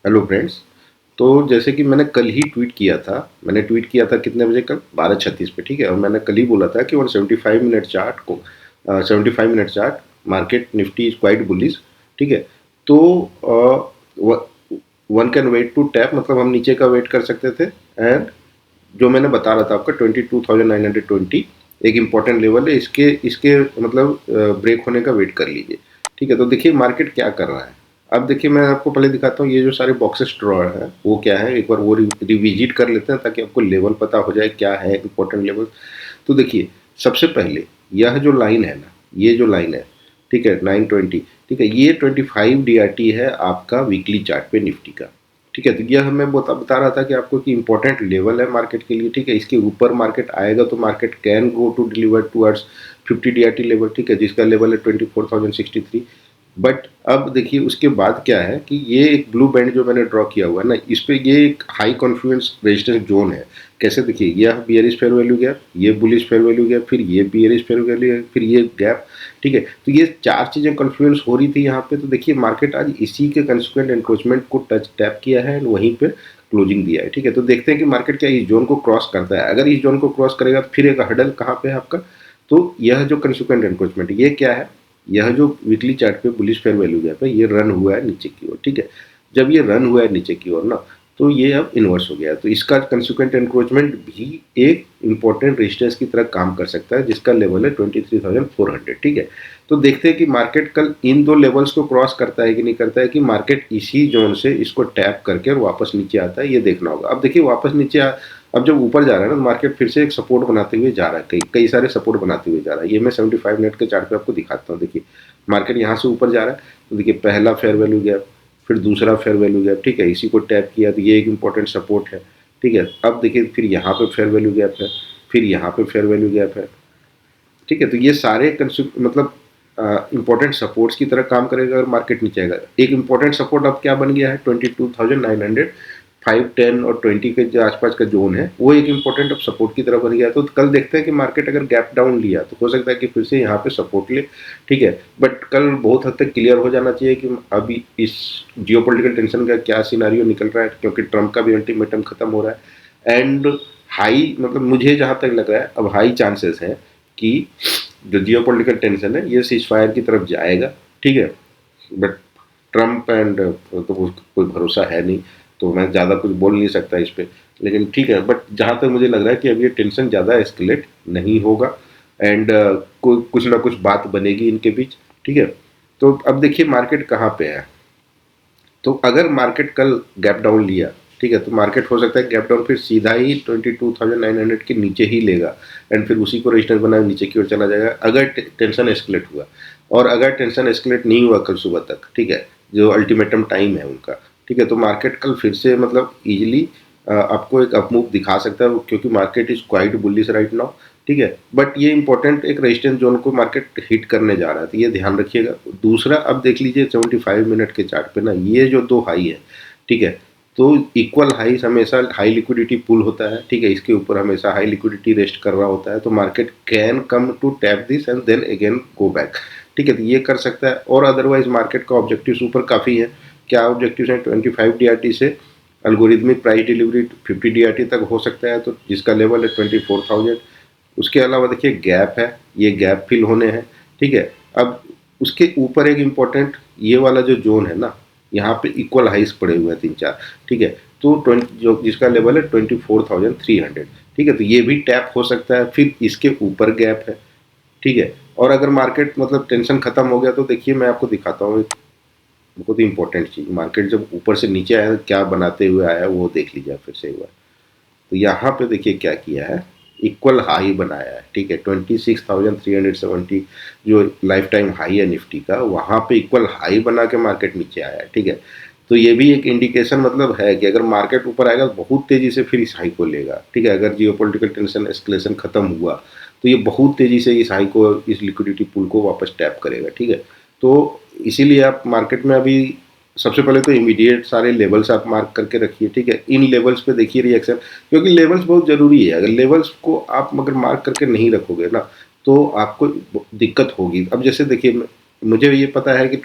Hello friends. तो जैसे कि मैंने कल ही ट्वीट किया था कितने बजे? कल 12:36 पे, ठीक है। और मैंने कल ही बोला था कि 175 मिनट चार्ट को 75 minute chart market Nifty is quite bullish, ठीक है। तो one can wait to tap, मतलब हम नीचे का वेट कर सकते थे। एंड जो मैंने बता रहा था आपका 22,920 एक इम्पॉर्टेंट लेवल है, इसके इसके मतलब ब्रेक होने का वेट कर लीजिए, ठीक है। तो देखिए मार्केट क्या कर रहा है। अब देखिए मैं आपको पहले दिखाता हूँ, ये जो सारे बॉक्सेस ड्रॉ है वो क्या है, एक बार वो रिविजिट कर लेते हैं ताकि आपको लेवल पता हो जाए क्या है इंपॉर्टेंट लेवल। तो देखिए सबसे पहले यह जो लाइन है ना, ये जो लाइन है, ठीक है, 920, ठीक है, ये 25 DRT है आपका वीकली चार्ट पे निफ्टी का, ठीक है। तो यह मैं बता रहा था कि आपको कि इंपॉर्टेंट लेवल है मार्केट के लिए, ठीक है। इसके ऊपर मार्केट आएगा तो market can go to deliver towards 50 DRT level, ठीक है, जिसका लेवल है 24,063। बट अब देखिए उसके बाद क्या है कि ये एक ब्लू बैंड जो मैंने ड्रॉ किया हुआ है ना, इस पे ये एक हाई कॉन्फ्लुएंस रेजिस्टेंस जोन है। कैसे? देखिए यह बियरिश फेयर वैल्यू गैप, ये बुलिश फेयर वैल्यू गैप, फिर ये बियरिश फेयर वैल्यू गैप, फिर ये गैप, ठीक है। तो ये चार चीजें कॉन्फ्लुएंस हो रही थी यहाँ पे। तो देखिए मार्केट आज इसी के कंसिक्वेंट एनक्रोचमेंट को टैप किया है, वहीं पे क्लोजिंग दिया है, ठीक है। तो देखते हैं कि मार्केट क्या इस जोन को क्रॉस करता है। अगर इस जोन को क्रॉस करेगा तो फिर एक हडल कहाँ पे है आपका। तो यह जो कंसिक्वेंट एनक्रोचमेंट ये क्या है, यह जो वीकली चार्ट पे बुलिश फेयर वैल्यू गैप है, ये रन हुआ है नीचे की ओर, ठीक है। जब ये रन हुआ है नीचे की ओर ना, तो ये अब इन्वर्स हो गया है। तो इसका कंसिक्वेंट एनक्रोचमेंट भी एक इंपॉर्टेंट रेजिस्टेंस की तरह काम कर सकता है, जिसका लेवल है 23,400, ठीक है। तो देखते हैं कि मार्केट कल इन दो लेवल्स को क्रॉस करता है कि नहीं करता है, कि मार्केट इसी जोन से इसको टैप करके और वापस नीचे आता है, ये देखना होगा। अब देखिए वापस नीचे अब जब ऊपर जा रहा है ना, मार्केट फिर से एक सपोर्ट बनाते हुए जा रहा है, कई कई सारे सपोर्ट बनाते हुए जा रहा है। ये मैं 75 मिनट के चार्ट पे आपको दिखाता हूँ। देखिए मार्केट यहाँ से ऊपर जा रहा है, तो देखिए पहला फेयर वैल्यू गैप, फिर दूसरा फेयर वैल्यू गैप, ठीक है, इसी को टैप किया तो ये एक इंपॉर्टेंट सपोर्ट है, ठीक है। अब देखिए फिर यहाँ पे फेयर वैल्यू गैप है, फिर यहाँ पे फेयर वैल्यू गैप है, ठीक है। तो ये सारे मतलब इंपॉर्टेंट सपोर्ट्स की तरह काम करेगा अगर मार्केट नीचे आएगा। एक इंपॉर्टेंट सपोर्ट अब क्या बन गया है, 22,900, 5, 10 और 20 के जो आसपास का जोन है, वो एक इंपॉर्टेंट अब सपोर्ट की तरह बन गया। तो कल देखते हैं कि मार्केट अगर गैप डाउन लिया तो हो सकता है कि फिर से यहाँ पे सपोर्ट ले, ठीक है। बट कल बहुत हद तक क्लियर हो जाना चाहिए कि अभी इस जियोपॉलिटिकल टेंशन का क्या सिनारियो निकल रहा है, क्योंकि ट्रम्प का भी अल्टीमेटम खत्म हो रहा है। एंड हाई, मतलब मुझे जहाँ तक लग रहा है अब हाई चांसेस है कि जो जियोपॉलिटिकल टेंशन है ये सीज फायर की तरफ जाएगा, ठीक है। बट ट्रम्प एंड तो कोई भरोसा है नहीं, तो मैं ज़्यादा कुछ बोल नहीं सकता इस पर, लेकिन ठीक है। बट जहाँ तक मुझे लग रहा है कि अब ये टेंशन ज़्यादा एस्केलेट नहीं होगा एंड कोई कुछ ना कुछ बात बनेगी इनके बीच, ठीक है। तो अब देखिए मार्केट कहाँ पे है। तो अगर मार्केट कल गैप डाउन लिया, ठीक है, तो मार्केट हो सकता है गैप डाउन फिर सीधा ही 22,900 के नीचे ही लेगा एंड फिर उसी को रेजिस्टेंस बना नीचे की ओर चला जाएगा अगर टेंशन एस्केलेट हुआ। और अगर टेंशन एस्केलेट नहीं हुआ कल सुबह तक, ठीक है, जो अल्टीमेटम टाइम है उनका, ठीक है, तो मार्केट कल फिर से मतलब इजीली आपको एक अपमूव दिखा सकता है, क्योंकि market is quite bullish right now, ठीक है। बट ये इंपॉर्टेंट एक रेजिस्टेंस जोन को मार्केट हिट करने जा रहा है, तो ये ध्यान रखिएगा। दूसरा अब देख लीजिए 75 मिनट के चार्ट पे ना, ये जो दो हाई है, ठीक है, तो इक्वल हाई हमेशा हाई लिक्विडिटी पुल होता है, ठीक है, इसके ऊपर हमेशा हाई लिक्विडिटी रेस्ट कर रहा होता है। तो market can come to tap this and then again go back, ठीक है। तो ये कर सकता है। और अदरवाइज मार्केट का ऑब्जेक्टिव ऊपर काफ़ी है। क्या ऑब्जेक्टिव है? 25 DRT से अल्गोरिथमिक प्राइस डिलीवरी 50 DRT तक हो सकता है, तो जिसका लेवल है 24,000। उसके अलावा देखिए गैप है, ये गैप फिल होने हैं, ठीक है। अब उसके ऊपर एक इम्पोर्टेंट ये वाला जो जोन है ना, यहाँ पे इक्वल हाइस पड़े हुए हैं 3-4, ठीक है। तो 20 जो जिसका लेवल है 24,300, ठीक है। तो ये भी टैप हो सकता है, फिर इसके ऊपर गैप है, ठीक है। और अगर मार्केट मतलब टेंशन खत्म हो गया तो देखिए मैं आपको दिखाता हूँ एक बहुत ही इंपॉर्टेंट चीज़। मार्केट जब ऊपर से नीचे आया क्या बनाते हुए आया वो देख लीजिए फिर से एक बार। तो यहाँ पे देखिए क्या किया है, इक्वल हाई बनाया है, ठीक है, 26,370 जो लाइफ टाइम हाई है निफ्टी का, वहाँ पे इक्वल हाई बना के मार्केट नीचे आया है, ठीक है। तो ये भी एक इंडिकेशन मतलब है कि अगर मार्केट ऊपर आएगा तो बहुत तेजी से फिर इस हाई को लेगा, ठीक है। अगर जियोपॉलिटिकल टेंशन एस्केलेशन खत्म हुआ तो ये बहुत तेजी से इस हाई को, इस लिक्विडिटी पुल को वापस टैप करेगा, ठीक है। तो इसीलिए आप मार्केट में अभी सबसे पहले तो इमीडिएट सारे लेवल्स आप मार्क करके रखिए, ठीक है। इन लेवल्स पे देखिए रिएक्शन, क्योंकि लेवल्स बहुत ज़रूरी है। अगर लेवल्स को आप अगर मार्क करके नहीं रखोगे ना, तो आपको दिक्कत होगी। अब जैसे देखिए मुझे ये पता है कि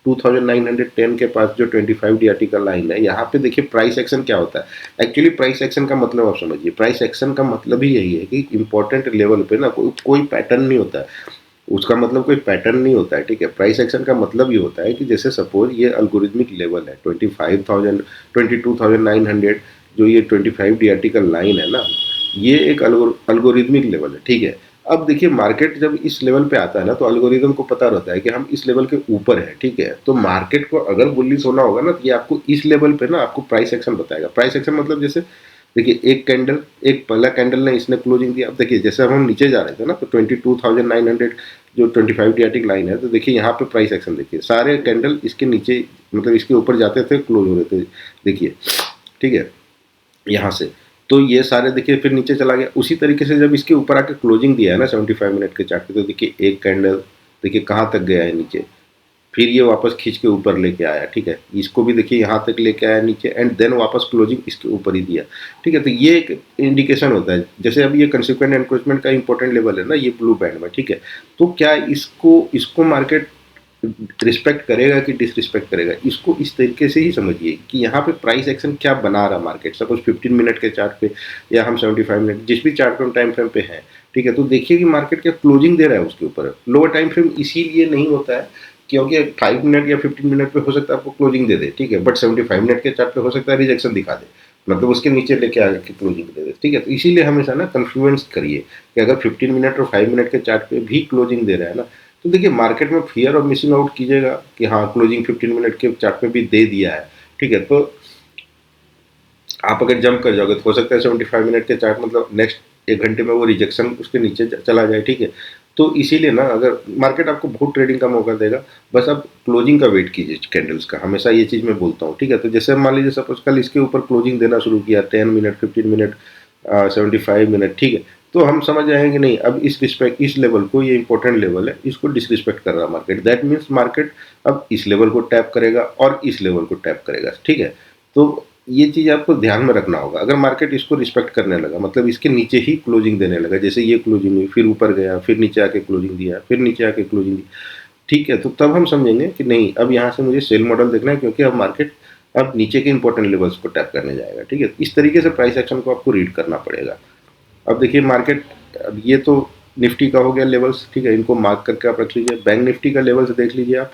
2910 के पास जो 25 DRT का लाइन है, यहाँ पे देखिए प्राइस एक्शन क्या होता है। एक्चुअली प्राइस एक्शन का मतलब आप समझिए, प्राइस एक्शन का मतलब ही यही है कि इंपॉर्टेंट लेवल पे ना कोई पैटर्न नहीं होता है, उसका मतलब कोई पैटर्न नहीं होता है, ठीक है। प्राइस एक्शन का मतलब ये होता है कि जैसे सपोज ये अल्गोरिथमिक लेवल है 25,000 22,900, जो ये 25 DRT का लाइन है ना, ये एक अल्गोरिथमिक लेवल है, ठीक है। अब देखिए मार्केट जब इस लेवल पे आता है ना, तो अल्गोरिदम को पता रहता है कि हम इस लेवल के ऊपर है, ठीक है। तो मार्केट को अगर बुलिश होना होगा ना, तो ये आपको इस लेवल पे ना आपको प्राइस एक्शन बताएगा। प्राइस एक्शन मतलब जैसे देखिए एक कैंडल, एक पहला कैंडल ने इसने क्लोजिंग दिया। अब देखिए जैसे हम नीचे जा रहे थे ना, तो 22,900 जो 25 DRT लाइन है, तो देखिए यहाँ पे प्राइस एक्शन देखिए, सारे कैंडल इसके नीचे मतलब इसके ऊपर जाते थे, क्लोज हो रहे थे, देखिए, ठीक है, यहाँ से। तो ये सारे देखिए फिर नीचे चला गया। उसी तरीके से जब इसके ऊपर आके क्लोजिंग दिया है ना 75 मिनट के चार्ट पे, तो देखिए एक कैंडल देखिए कहाँ तक गया है नीचे, फिर ये वापस खींच के ऊपर लेके आया, ठीक है। इसको भी देखिए यहाँ तक लेके आया नीचे, एंड देन वापस क्लोजिंग इसके ऊपर ही दिया, ठीक है। तो ये एक इंडिकेशन होता है। जैसे अब ये कंसिक्वेंट एनक्रोचमेंट का इंपॉर्टेंट लेवल है ना, ये ब्लू बैंड में, ठीक है। तो क्या इसको इसको मार्केट रिस्पेक्ट करेगा कि डिसरिस्पेक्ट करेगा, इसको इस तरीके से ही समझिए कि यहाँ पे प्राइस एक्शन क्या बना रहा मार्केट। सपोज 15 मिनट के चार्ट पे या हम 75 मिनट जिस भी चार्ट पे हम टाइम फ्रेम पे हैं, ठीक है। तो देखिए कि मार्केट क्या क्लोजिंग दे रहा है उसके ऊपर। लोअर टाइम फ्रेम इसीलिए नहीं होता है क्योंकि 5 मिनट या 15 मिनट पे हो सकता है आपको क्लोजिंग दे दे, ठीक है, बट 75 मिनट के चार्ट पे हो सकता है रिजेक्शन दिखा दे, मतलब उसके नीचे लेके आके क्लोजिंग दे दे, ठीक है। तो इसीलिए हमेशा ना कन्फ्लुएंस करिए कि अगर 15 मिनट और 5 मिनट के चार्ट पे भी क्लोजिंग दे रहा है ना, तो देखिए मार्केट में फियर और मिसिंग आउट कीजिएगा कि हाँ क्लोजिंग 15 मिनट के चार्ट पे भी दे दिया है, ठीक है। तो आप अगर जंप कर जाओगे तो हो सकता है 75 मिनट के चार्ट मतलब नेक्स्ट 1 घंटे में वो रिजेक्शन उसके नीचे चला जाए, ठीक है। तो इसीलिए ना अगर मार्केट आपको बहुत ट्रेडिंग का मौका देगा, बस आप क्लोजिंग का वेट कीजिए कैंडल्स का, हमेशा ये चीज़ मैं बोलता हूँ, ठीक है। तो जैसे मान लीजिए सपोज कल इसके ऊपर क्लोजिंग देना शुरू किया 10 मिनट 15 मिनट 75 मिनट, ठीक है। तो हम समझ जाएंगे नहीं अब इस लेवल को, ये इंपॉर्टेंट लेवल है, इसको डिसरिस्पेक्ट कर रहा मार्केट, दैट मीन्स मार्केट अब इस लेवल को टैप करेगा और इस लेवल को टैप करेगा, ठीक है। तो ये चीज़ आपको ध्यान में रखना होगा। अगर मार्केट इसको रिस्पेक्ट करने लगा मतलब इसके नीचे ही क्लोजिंग देने लगा, जैसे ये क्लोजिंग हुई फिर ऊपर गया फिर नीचे आके क्लोजिंग दिया फिर नीचे आके क्लोजिंग दी, ठीक है, तो तब हम समझेंगे कि नहीं अब यहाँ से मुझे सेल मॉडल देखना है, क्योंकि अब मार्केट अब नीचे के इंपॉर्टेंट लेवल्स को टैप करने जाएगा, ठीक है। इस तरीके से प्राइस एक्शन को आपको रीड करना पड़ेगा। अब देखिए मार्केट, अब ये तो निफ्टी का हो गया लेवल्स, ठीक है, इनको मार्क करके आप रख लीजिए। बैंक निफ्टी का लेवल्स देख लीजिए आप।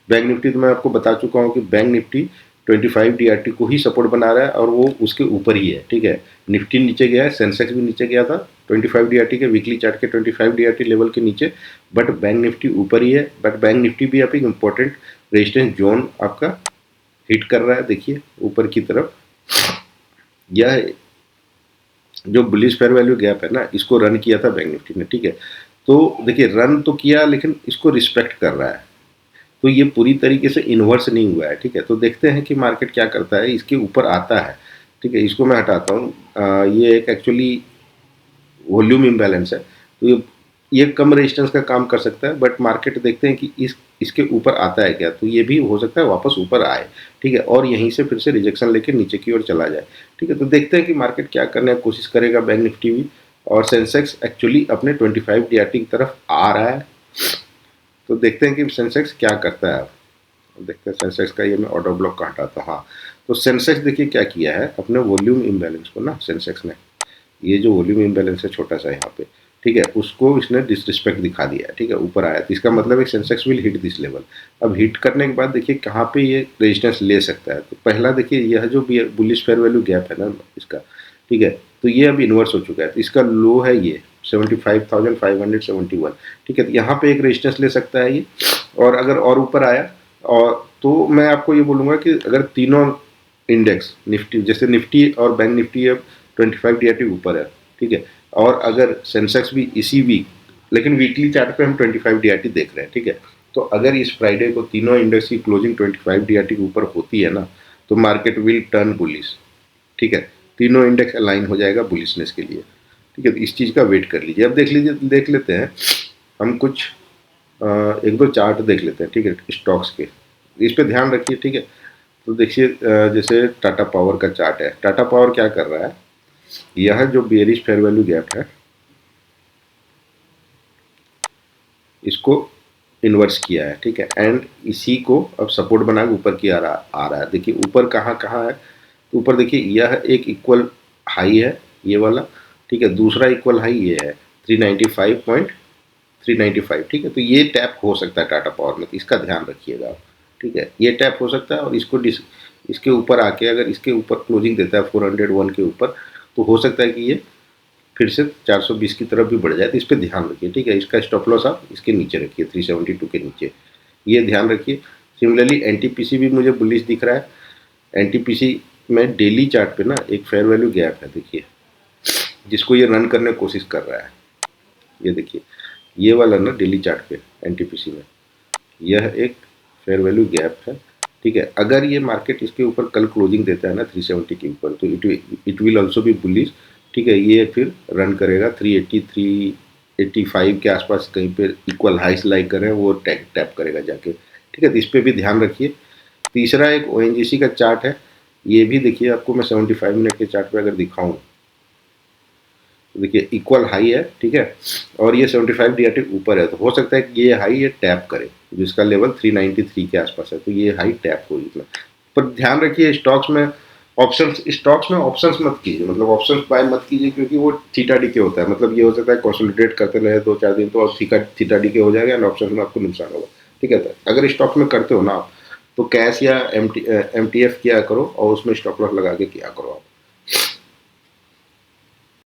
बैंक निफ्टी तो मैं आपको बता चुका हूँ कि बैंक निफ्टी 25 DRT को ही सपोर्ट बना रहा है और वो उसके ऊपर ही है, ठीक है। निफ्टी नीचे गया है, सेंसेक्स भी नीचे गया था 25 DRT के वीकली चार्ट के 25 DRT लेवल के नीचे, बट बैंक निफ्टी ऊपर ही है। बट बैंक निफ्टी भी आप एक इम्पोर्टेंट रेजिस्टेंस जोन आपका हिट कर रहा है, देखिए ऊपर की तरफ। यह जो बुलिश फेयर वैल्यू गैप है ना, इसको रन किया था बैंक निफ्टी ने, ठीक है। तो देखिए रन तो किया लेकिन इसको रिस्पेक्ट कर रहा है, तो ये पूरी तरीके से इन्वर्स नहीं हुआ है, ठीक है। तो देखते हैं कि मार्केट क्या करता है, इसके ऊपर आता है, ठीक है। इसको मैं हटाता हूँ, ये एक एक्चुअली वॉल्यूम इम्बैलेंस है, तो ये कम रेजिस्टेंस का काम कर सकता है, बट मार्केट देखते हैं कि इसके ऊपर आता है क्या, तो ये भी हो सकता है वापस ऊपर आए, ठीक है, और यहीं से फिर से रिजेक्शन लेके नीचे की ओर चला जाए, ठीक है। तो देखते हैं कि मार्केट क्या करने की कोशिश करेगा, बैंक निफ्टी भी। और सेंसेक्स एक्चुअली अपने 25 DRT की तरफ आ रहा है, तो देखते हैं कि सेंसेक्स क्या करता है। देखते हैं सेंसेक्स का, ये मैं ऑर्डर ब्लॉक का हटाता हूँ। हाँ, तो सेंसेक्स देखिए क्या किया है, अपने वॉल्यूम इम्बैलेंस को ना सेंसेक्स ने, ये जो वॉल्यूम इम्बैलेंस है छोटा सा यहाँ पे, ठीक है, उसको इसने डिसरिस्पेक्ट दिखा दिया है, ठीक है, ऊपर आया। तो इसका मतलब है Sensex will hit this level. अब हिट करने के बाद देखिए कहाँ पे ये रेजिस्टेंस ले सकता है। तो पहला देखिए यह जो बुलिश फेयर वैल्यू गैप है ना इसका, ठीक है, तो ये अब इन्वर्स हो चुका है। तो इसका लो है ये 75,571, ठीक है। तो यहाँ पे एक रेजिस्टेंस ले सकता है ये, और अगर और ऊपर आया और तो मैं आपको ये बोलूँगा कि अगर तीनों इंडेक्स निफ्टी, जैसे निफ्टी और बैंक निफ्टी अब 25 DRT ऊपर है, ठीक है, और अगर सेंसेक्स भी इसी वीक, लेकिन वीकली चार्ट पे हम 25 DRT देख रहे हैं, ठीक है। तो अगर इस फ्राइडे को तीनों इंडेक्स की क्लोजिंग 25 DRT के ऊपर होती है ना, तो मार्केट विल टर्न बुलिश, ठीक है, तीनों इंडेक्स अलाइन हो जाएगा बुलिशनेस के लिए, ठीक है। तो इस चीज़ का वेट कर लीजिए। अब देख लेते हैं हम कुछ एक दो चार्ट देख लेते हैं, ठीक है, स्टॉक्स के, इस पे ध्यान रखिए, ठीक है। तो देखिए जैसे टाटा पावर का चार्ट है, टाटा पावर क्या कर रहा है, यह जो बेयरिश फेयर वैल्यू गैप है इसको इन्वर्स किया है, ठीक है, एंड इसी को अब सपोर्ट बना के ऊपर की आ रहा है। देखिए ऊपर कहाँ कहाँ है, तो ऊपर देखिए यह एक इक्वल हाई है ये वाला, ठीक है, दूसरा इक्वल हाई ये है 395.395, ठीक है, तो ये टैप हो सकता है टाटा पावर में, तो इसका ध्यान रखिएगा आप, ठीक है, ये टैप हो सकता है। और इसके ऊपर आके अगर इसके ऊपर क्लोजिंग देता है 401 के ऊपर, तो हो सकता है कि ये फिर से 420 की तरफ भी बढ़ जाए, तो इस पर ध्यान रखिए, ठीक है। इसका स्टॉप लॉस आप इसके नीचे रखिए 372 के नीचे, ये ध्यान रखिए। सिमिलरली एनटीपीसी भी मुझे बुलिश दिख रहा है। एनटीपीसी में डेली चार्ट पे ना एक फेयर वैल्यू गैप है, देखिए, जिसको ये रन करने की कोशिश कर रहा है। ये देखिए ये वाला ना डेली चार्ट पे एनटीपीसी में यह एक फेयर वैल्यू गैप है, ठीक है। अगर ये मार्केट इसके ऊपर कल क्लोजिंग देता है ना 370 के ऊपर, तो it will also be bullish, ठीक है। ये फिर रन करेगा 380 385 के आसपास कहीं पे इक्वल हाइस लाइक करें, वो टैप करेगा जाके, ठीक है। तो इस पर भी ध्यान रखिए। तीसरा एक ओएनजीसी का चार्ट है, ये भी देखिए, आपको मैं 75 मिनट के चार्ट पे अगर दिखाऊं तो देखिए इक्वल हाई है, ठीक है, और ये 75 DRT ऊपर है, तो हो सकता है कि ये हाई ये टैप करे, जिसका लेवल 393 के आसपास है, तो ये हाई टैप हो इतना। पर ध्यान रखिए स्टॉक्स में ऑप्शंस मत कीजिए, मतलब ऑप्शंस बाय मत कीजिए, क्योंकि वो थीटा डी के होता है, मतलब ये हो सकता है कंसोलिडेट करते रहे 2-4 दिन तो और थीटा डी के हो जाएगा एंड ऑप्शंस में आपको नुकसान होगा, ठीक है। तो अगर स्टॉक्स में करते हो ना आप, तो कैश या एम टी एफ किया करो और उसमें स्टॉप लॉस लगा के किया करो आप।